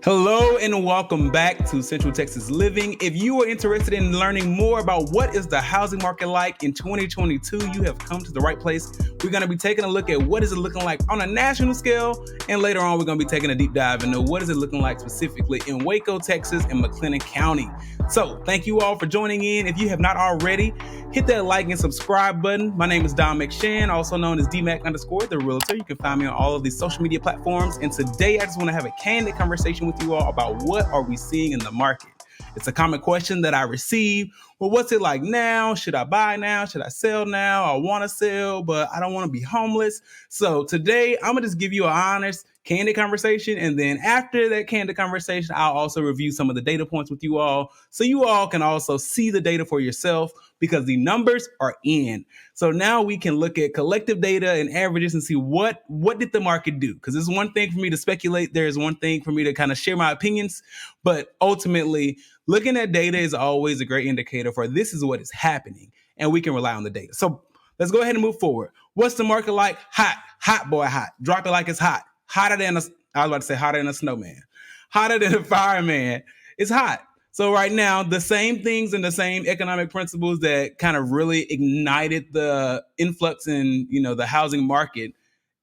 Hello and welcome back to Central Texas Living. If you are interested in learning more about what is the housing market like in 2022, you have come to the right place. We're going to be taking a look at what is it looking like on a national scale, and later on we're going to be taking a deep dive into what is it looking like specifically in Waco, Texas and McLennan County. So thank you all for joining in. If you have not already, hit that like and subscribe button. My name is Dom McShan, also known as dmac the Realtor. You can find me on all of these social media platforms. And today I just want to have a candid conversation with you all about what are we seeing in the market. It's a common question that I receive. Well, what's it like now? Should I buy now? Should I sell now? I want to sell, but I don't want to be homeless. So today I'm going to just give you an honest, candid conversation. And then after that candid conversation, I'll also review some of the data points with you all so you all can also see the data for yourself because the numbers are in. So now we can look at collective data and averages and see what did the market do? Because it's one thing for me to speculate. There's one thing for me to kind of share my opinions. But ultimately, looking at data is always a great indicator for this is what is happening. And we can rely on the data. So let's go ahead and move forward. What's the market like? Hot, boy, hot. Drop it like it's hot. Hotter than a snowman. Hotter than a fireman. It's hot. So right now, the same things and the same economic principles that kind of really ignited the influx in, the housing market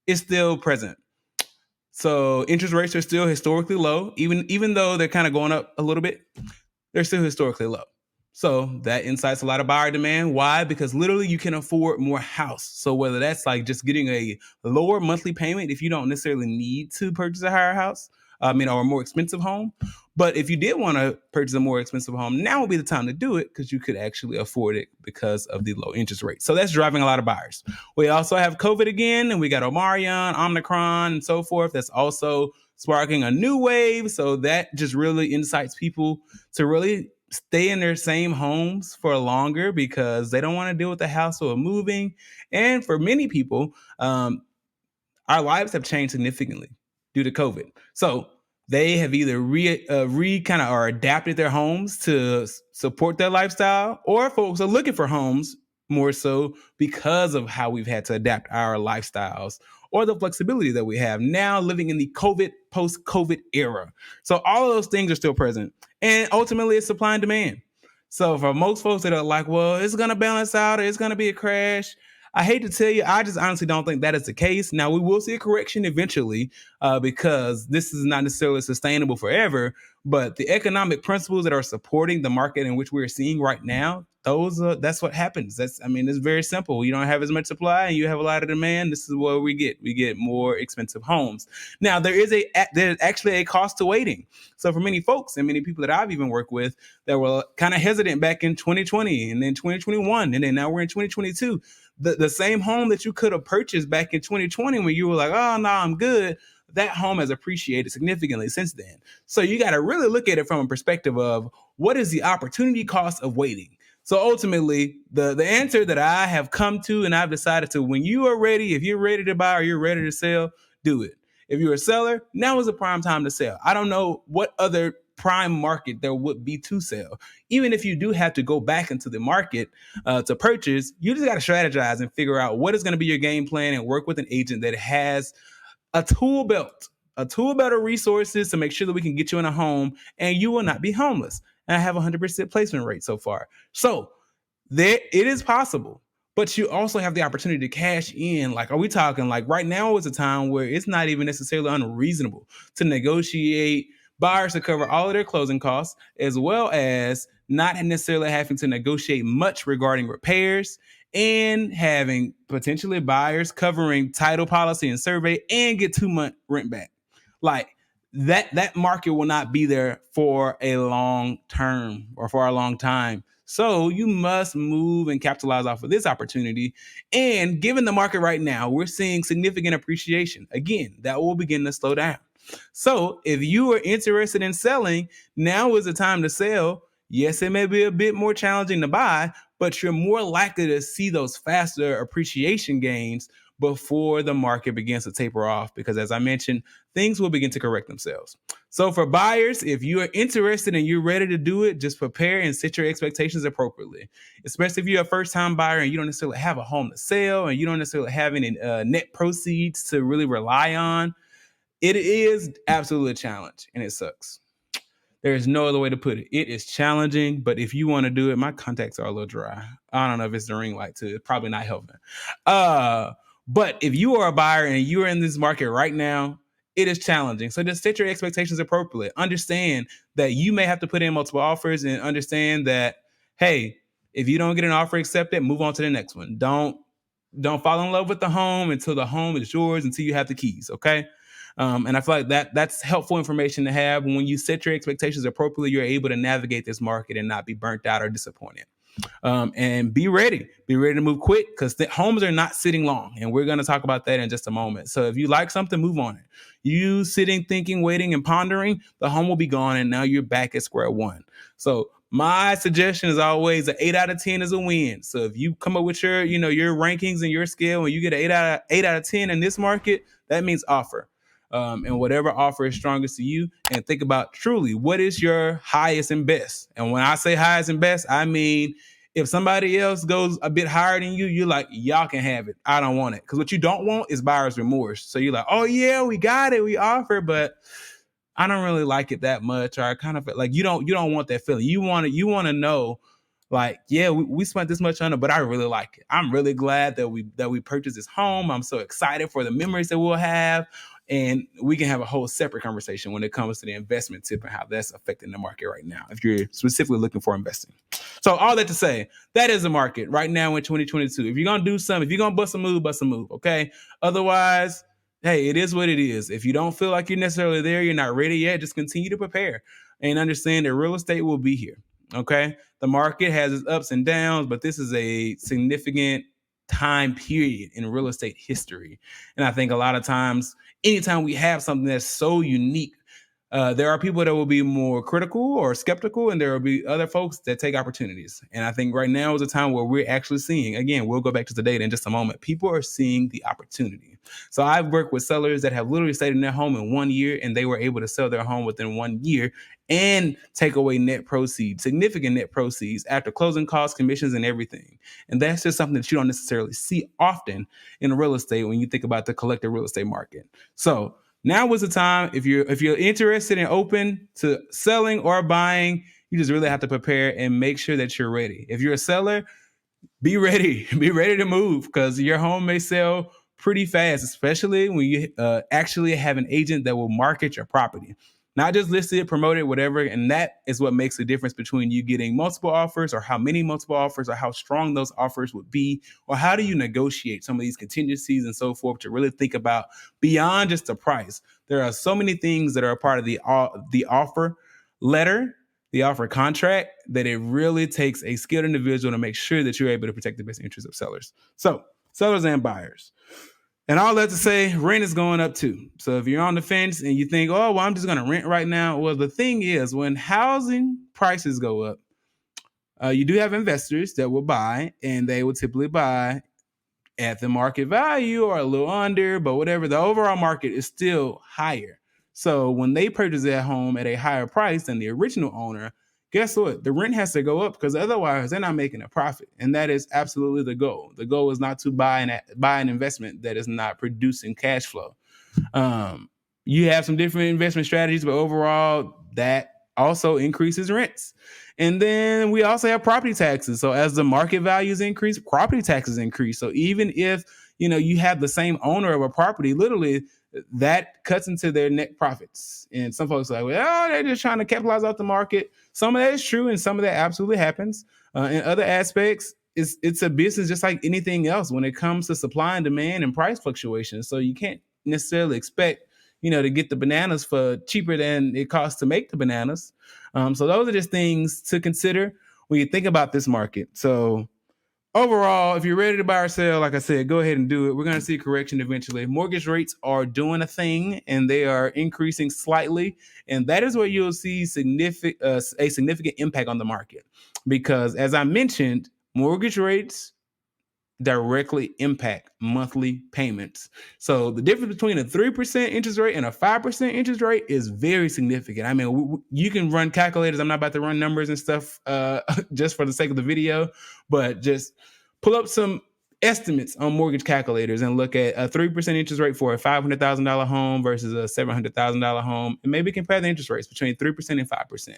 is still present. So interest rates are still historically low, even though they're kind of going up a little bit, they're still historically low. So that incites a lot of buyer demand. Why? Because literally you can afford more house. So whether that's like just getting a lower monthly payment if you don't necessarily need to purchase a higher house, or a more expensive home. But if you did want to purchase a more expensive home, now would be the time to do it because you could actually afford it because of the low interest rate. So that's driving a lot of buyers. We also have COVID again, and we got Omicron, Omicron, and so forth. That's also sparking a new wave. So that just really incites people to really stay in their same homes for longer because they don't want to deal with the hassle of moving. And for many people, our lives have changed significantly due to COVID. So they have either adapted their homes to support their lifestyle, or folks are looking for homes more so because of how we've had to adapt our lifestyles or the flexibility that we have now living in the post-COVID era. So all of those things are still present. And ultimately, it's supply and demand. So for most folks that are like, well, it's going to balance out or it's going to be a crash, I hate to tell you, I just honestly don't think that is the case. Now, we will see a correction eventually because this is not necessarily sustainable forever. But the economic principles that are supporting the market in which we're seeing right now, that's what happens. It's very simple. You don't have as much supply and you have a lot of demand. This is what we get. We get more expensive homes. Now, there's actually a cost to waiting. So for many folks and many people that I've even worked with that were kind of hesitant back in 2020 and then 2021, and then now we're in 2022. The same home that you could have purchased back in 2020 when you were like, oh, no, I'm good, that home has appreciated significantly since then. So you got to really look at it from a perspective of what is the opportunity cost of waiting. So ultimately, the answer that I have come to and I've decided to, when you are ready, if you're ready to buy or you're ready to sell, do it. If you're a seller, now is the prime time to sell. I don't know what other prime market there would be to sell. Even if you do have to go back into the market to purchase, you just got to strategize and figure out what is going to be your game plan and work with an agent that has a tool belt of resources to make sure that we can get you in a home and you will not be homeless. And I have 100% placement rate so far. So it is possible. But you also have the opportunity to cash in. Like, are we talking like right now is a time where it's not even necessarily unreasonable to negotiate buyers to cover all of their closing costs, as well as not necessarily having to negotiate much regarding repairs and having potentially buyers covering title policy and survey and get 2-month rent back. Like that market will not be there for a long term or for a long time. So you must move and capitalize off of this opportunity. And given the market right now, we're seeing significant appreciation. Again, that will begin to slow down. So if you are interested in selling, now is the time to sell. Yes, it may be a bit more challenging to buy, but you're more likely to see those faster appreciation gains before the market begins to taper off, because as I mentioned, things will begin to correct themselves. So for buyers, if you are interested and you're ready to do it, just prepare and set your expectations appropriately, especially if you're a first-time buyer and you don't necessarily have a home to sell and you don't necessarily have any net proceeds to really rely on. It is absolutely a challenge, and it sucks. There is no other way to put it. It is challenging, but if you want to do it, my contacts are a little dry. I don't know if it's the ring light too. It's probably not helping. But if you are a buyer and you are in this market right now, it is challenging. So just set your expectations appropriately. Understand that you may have to put in multiple offers, and understand that, hey, if you don't get an offer accepted, move on to the next one. Don't fall in love with the home until the home is yours, until you have the keys. Okay. And I feel like that's helpful information to have. When you set your expectations appropriately, you're able to navigate this market and not be burnt out or disappointed. And be ready to move quick, because homes are not sitting long. And we're going to talk about that in just a moment. So if you like something, move on it. You sitting, thinking, waiting, and pondering, the home will be gone. And now you're back at square one. So my suggestion is always an 8 out of 10 is a win. So if you come up with your rankings and your scale, and you get an 8 out of 10 in this market, that means offer. And whatever offer is strongest to you, and think about truly what is your highest and best. And when I say highest and best, I mean, if somebody else goes a bit higher than you, you're like, y'all can have it. I don't want it. Because what you don't want is buyer's remorse. So you're like, oh yeah, we got it, we offer, but I don't really like it that much. Or I kind of like, you don't want that feeling. You want to know, like, yeah, we spent this much on it, but I really like it. I'm really glad that we purchased this home. I'm so excited for the memories that we'll have. And we can have a whole separate conversation when it comes to the investment tip and how that's affecting the market right now, if you're specifically looking for investing. So all that to say, that is the market right now in 2022. If you're going to do something, if you're going to bust a move, okay? Otherwise, hey, it is what it is. If you don't feel like you're necessarily there, you're not ready yet, just continue to prepare and understand that real estate will be here, okay? The market has its ups and downs, but this is a significant time period in real estate history. And I think a lot of times, anytime we have something that's so unique, there are people that will be more critical or skeptical, and there will be other folks that take opportunities. And I think right now is a time where we're actually seeing, again, we'll go back to the data in just a moment, people are seeing the opportunity. So I've worked with sellers that have literally stayed in their home in 1 year, and they were able to sell their home within 1 year and take away net proceeds, significant net proceeds after closing costs, commissions, and everything. And that's just something that you don't necessarily see often in real estate when you think about the collective real estate market. So now is the time. If you're interested and open to selling or buying, you just really have to prepare and make sure that you're ready. If you're a seller, be ready to move, because your home may sell pretty fast, especially when you actually have an agent that will market your property. Not just list it, promote it, whatever. And that is what makes the difference between you getting multiple offers, or how many multiple offers, or how strong those offers would be, or how do you negotiate some of these contingencies and so forth, to really think about beyond just the price. There are so many things that are a part of the offer letter, the offer contract, that it really takes a skilled individual to make sure that you're able to protect the best interests of sellers. So sellers and buyers. And all that to say, rent is going up too. So if you're on the fence and you think, oh, well, I'm just going to rent right now. Well, the thing is, when housing prices go up, you do have investors that will buy, and they will typically buy at the market value or a little under, but whatever, the overall market is still higher. So when they purchase that home at a higher price than the original owner, guess what? The rent has to go up, because otherwise they're not making a profit. And that is absolutely the goal. The goal is not to buy an investment that is not producing cash flow. You have some different investment strategies, but overall, that also increases rents. And then we also have property taxes. So as the market values increase, property taxes increase. So even if you have the same owner of a property, literally that cuts into their net profits. And some folks are like, well, they're just trying to capitalize off the market. Some of that is true, and some of that absolutely happens. In other aspects, it's a business just like anything else when it comes to supply and demand and price fluctuations. So you can't necessarily expect to get the bananas for cheaper than it costs to make the bananas. So those are just things to consider when you think about this market. So overall, if you're ready to buy or sell, like I said, go ahead and do it. We're going to see a correction eventually. Mortgage rates are doing a thing, and they are increasing slightly. And that is where you'll see a significant impact on the market. Because as I mentioned, mortgage rates directly impact monthly payments. So the difference between a 3% interest rate and a 5% interest rate is very significant. I mean, you can run calculators. I'm not about to run numbers and stuff just for the sake of the video, but just pull up some estimates on mortgage calculators and look at a 3% interest rate for a $500,000 home versus a $700,000 home, and maybe compare the interest rates between 3% and 5%.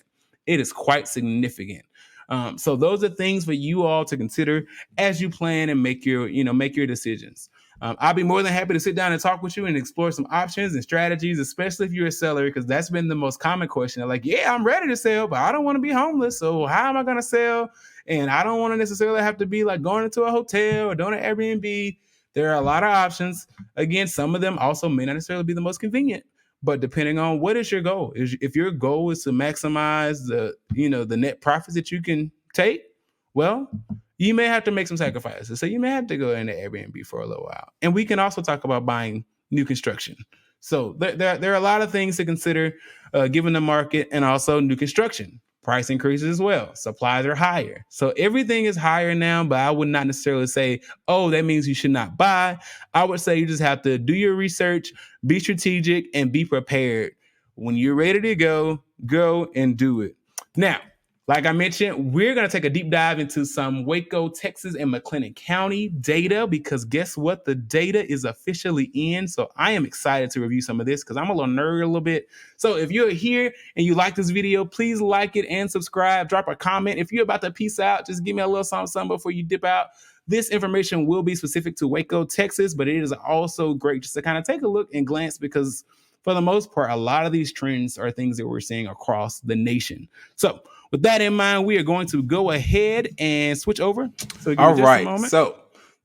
It is quite significant. So those are things for you all to consider as you plan and make your decisions. I'll be more than happy to sit down and talk with you and explore some options and strategies, especially if you're a seller, because that's been the most common question. Like, yeah, I'm ready to sell, but I don't want to be homeless. So how am I going to sell? And I don't want to necessarily have to be like going into a hotel or doing an Airbnb. There are a lot of options. Again, some of them also may not necessarily be the most convenient, but depending on what is your goal, if your goal is to maximize the net profits that you can take, well, you may have to make some sacrifices. So you may have to go into Airbnb for a little while. And we can also talk about buying new construction. So there are a lot of things to consider given the market, and also new construction. Price increases as well. Supplies are higher. So everything is higher now, but I would not necessarily say, oh, that means you should not buy. I would say you just have to do your research, be strategic, and be prepared. When you're ready to go and do it. Now, like I mentioned, we're going to take a deep dive into some Waco, Texas, and McLennan County data, because guess what? The data is officially in. So I am excited to review some of this because I'm a little nerd a little bit. So if you're here and you like this video, please like it and subscribe. Drop a comment. If you're about to peace out, just give me a little something before you dip out. This information will be specific to Waco, Texas, but it is also great just to kind of take a look and glance, because for the most part, a lot of these trends are things that we're seeing across the nation. So with that in mind, we are going to go ahead and switch over. So all right. So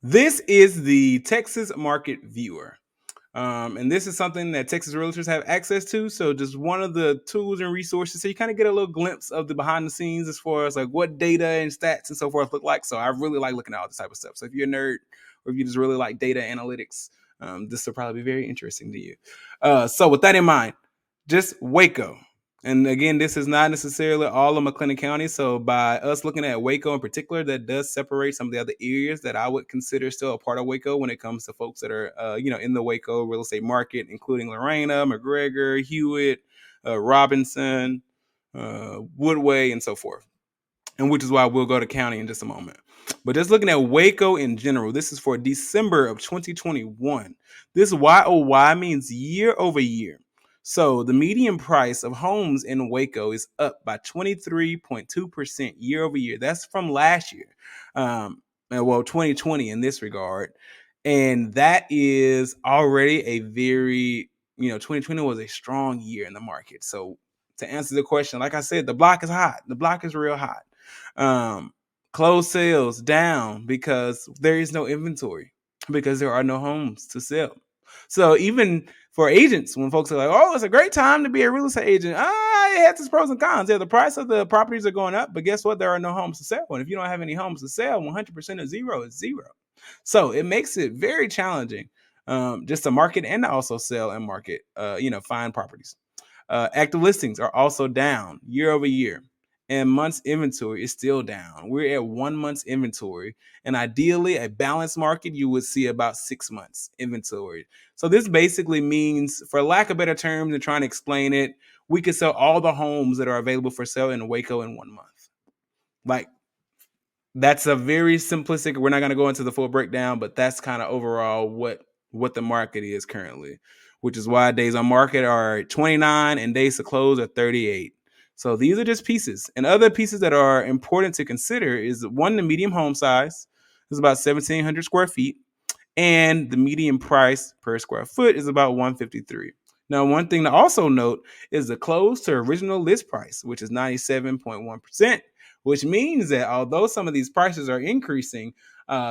this is the Texas Market Viewer. And this is something that Texas realtors have access to. So just one of the tools and resources. So you kind of get a little glimpse of the behind the scenes as far as like what data and stats and so forth look like. So I really like looking at all this type of stuff. So if you're a nerd or if you just really like data analytics, this will probably be very interesting to you. So with that in mind, just Waco. And again, this is not necessarily all of McLennan County. So by us looking at Waco in particular, that does separate some of the other areas that I would consider still a part of Waco when it comes to folks that are, in the Waco real estate market, including Lorena, McGregor, Hewitt, Robinson, Woodway, and so forth. And which is why we'll go to county in just a moment. But just looking at Waco in general, this is for December of 2021. This YOY means year over year. So the median price of homes in Waco is up by 23.2% year over year. That's from last year. 2020 in this regard. And that is already a very, 2020 was a strong year in the market. So to answer the question, like I said, the block is hot. The block is real hot. Closed sales down because there is no inventory, because there are no homes to sell. So even for agents, when folks are like, oh, it's a great time to be a real estate agent, it has its pros and cons. Yeah, the price of the properties are going up, but guess what? There are no homes to sell. And if you don't have any homes to sell, 100% of zero is zero. So it makes it very challenging just to market and to also sell and market, find properties. Active listings are also down year over year. And months inventory is still down. We're at 1 month's inventory. And ideally, a balanced market, you would see about 6 months inventory. So this basically means, for lack of better terms and trying to explain it, we could sell all the homes that are available for sale in Waco in 1 month. Like, that's a very simplistic, we're not going to go into the full breakdown, but that's kind of overall what the market is currently, which is why days on market are 29 and days to close are 38. So these are just pieces. And other pieces that are important to consider is, one, the medium home size is about 1,700 square feet. And the median price per square foot is about $153. Now, one thing to also note is the close to original list price, which is 97.1%, which means that although some of these prices are increasing,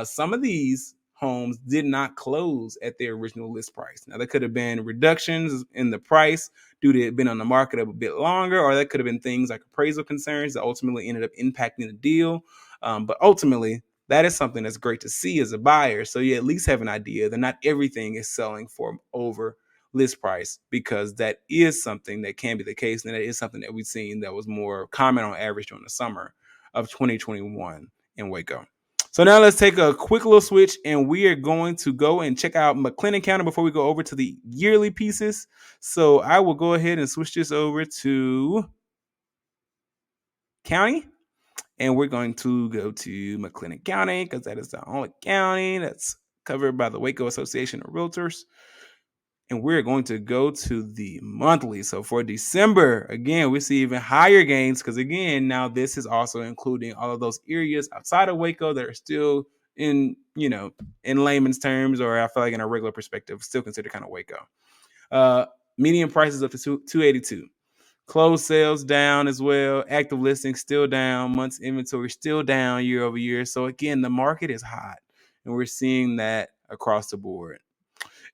some of these homes did not close at their original list price. Now, there could have been reductions in the price due to it being on the market a bit longer, or there could have been things like appraisal concerns that ultimately ended up impacting the deal. But ultimately, that is something that's great to see as a buyer. So you at least have an idea that not everything is selling for over list price, because that is something that can be the case. And that is something that we've seen that was more common on average during the summer of 2021 in Waco. So now let's take a quick little switch, and we are going to go and check out McLennan County before we go over to the yearly pieces. So I will go ahead and switch this over to county. And we're going to go to McLennan County because that is the only county that's covered by the Waco Association of Realtors. And we're going to go to the monthly. So for December, again, we see even higher gains because, again, now this is also including all of those areas outside of Waco that are still in layman's terms, or I feel like in a regular perspective, still considered kind of Waco. Median prices up to 282. Closed sales down as well. Active listings still down. Months inventory still down year over year. So again, the market is hot, and we're seeing that across the board.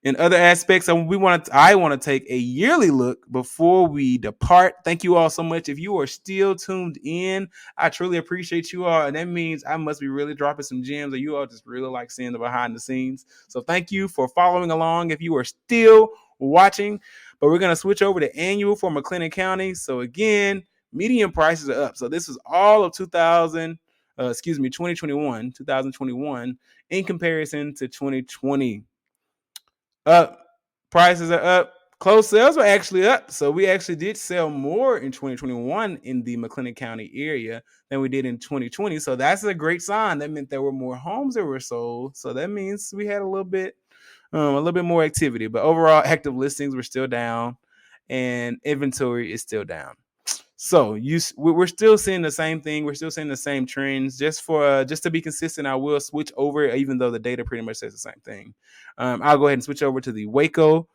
In other aspects, I want to take a yearly look before we depart. Thank you all so much. If you are still tuned in, I truly appreciate you all. And that means I must be really dropping some gems, or you all just really like seeing the behind the scenes. So thank you for following along if you are still watching. But we're going to switch over to annual for McLennan County. So again, median prices are up. So this is all of 2021 in comparison to 2020. Up. Prices are up. Closed sales were actually up. So we actually did sell more in 2021 in the McLennan County area than we did in 2020. So that's a great sign. That meant there were more homes that were sold. So that means we had a little bit more activity. But overall, active listings were still down, and inventory is still down. So we're still seeing the same thing. We're still seeing the same trends. Just to be consistent, I will switch over, even though the data pretty much says the same thing. I'll go ahead and switch over to the Waco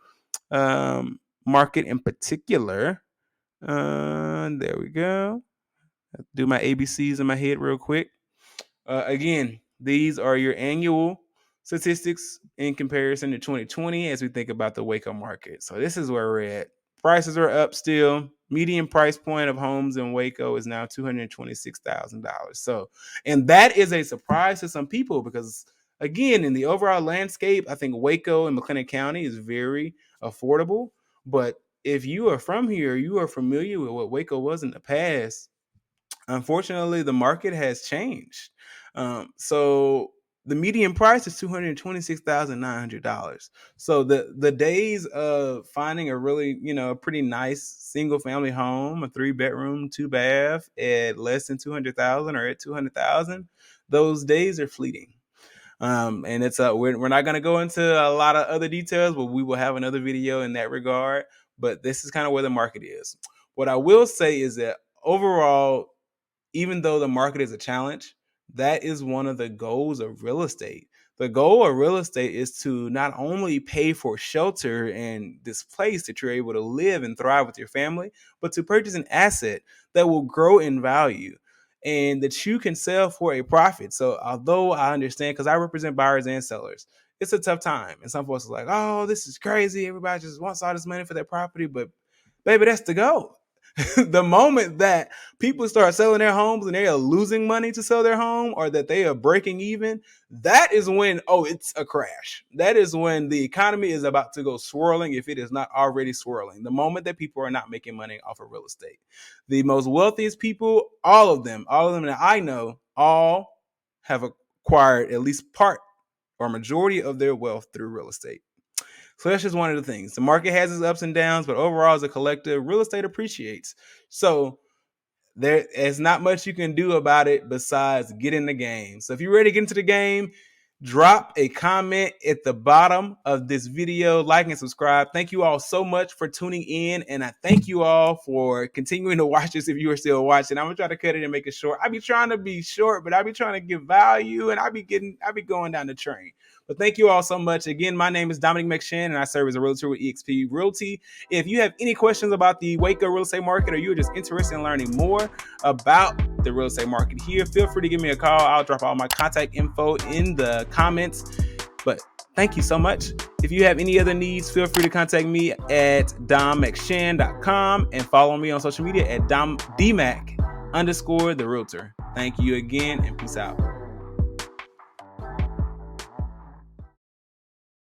market in particular. There we go. Do my ABCs in my head real quick. Again, these are your annual statistics in comparison to 2020 as we think about the Waco market. So this is where we're at. Prices are up still. Median price point of homes in Waco is now $226,000. So, and that is a surprise to some people because, again, in the overall landscape, I think Waco and McLennan County is very affordable. But if you are from here, you are familiar with what Waco was in the past. Unfortunately, the market has changed. So the median price is $226,900. So the days of finding a really, pretty nice single family home, a 3-bedroom, 2-bath at less than $200,000 or at $200,000, those days are fleeting. And it's we're not going to go into a lot of other details, but we will have another video in that regard. But this is kind of where the market is. What I will say is that overall, even though the market is a challenge, that is one of the goals of real estate. The goal of real estate is to not only pay for shelter and this place that you're able to live and thrive with your family, but to purchase an asset that will grow in value and that you can sell for a profit. So although I understand, because I represent buyers and sellers, it's a tough time. And some folks are like, oh, this is crazy. Everybody just wants all this money for their property. But baby, that's the goal. The moment that people start selling their homes and they are losing money to sell their home, or that they are breaking even, that is when, it's a crash. That is when the economy is about to go swirling, if it is not already swirling. The moment that people are not making money off of real estate. The most wealthiest people, all of them that I know, all have acquired at least part or majority of their wealth through real estate. So that's just one of the things. The market has its ups and downs, but overall, as a collective, real estate appreciates. So there is not much you can do about it besides get in the game. So if you're ready to get into the game, drop a comment at the bottom of this video, like and subscribe. Thank you all so much for tuning in, and I thank you all for continuing to watch this if you are still watching. I'm gonna try to cut it and make it short. I be trying to be short, but I be trying to give value, and I be going down the train. But thank you all so much. Again, my name is dmac McShan, and I serve as a realtor with eXp Realty. If you have any questions about the Waco real estate market, or you're just interested in learning more about the real estate market here, feel free to give me a call. I'll drop all my contact info in the comments. But thank you so much. If you have any other needs, feel free to contact me at dmac.com and follow me on social media at dmac_the realtor. Thank you again, and peace out.